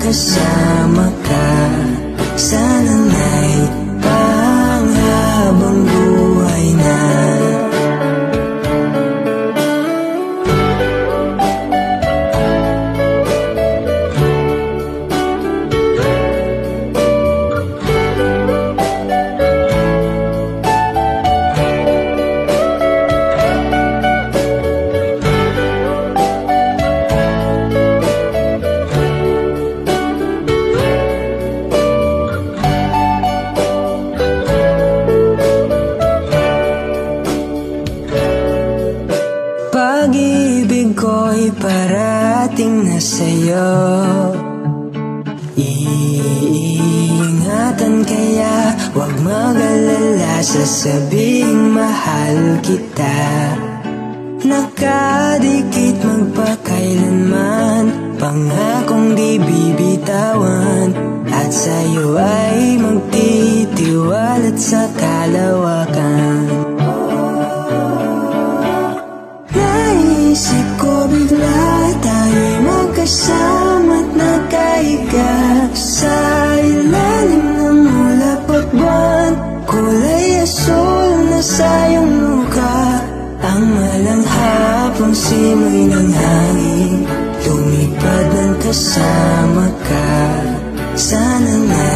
magkasama ka. Sana nga'y panghabang buhay na. Pag-ibig ko'y parating na sa'yo. Iingatan kaya huwag mag-alala, sasabing mahal kita. Nakadikit magpakailanman, pangakong di bibitawan. At sa'yo ay magtitiwalat sa kalawakan. Naisip ko bigla tayo'y magkasama't nakahiga sa ilalim ng ulap at buwan. Kulay asul na sa iyong mukha, ang malanghapong simoy ng hangin. Lumipad ng kasama ka. Sana nga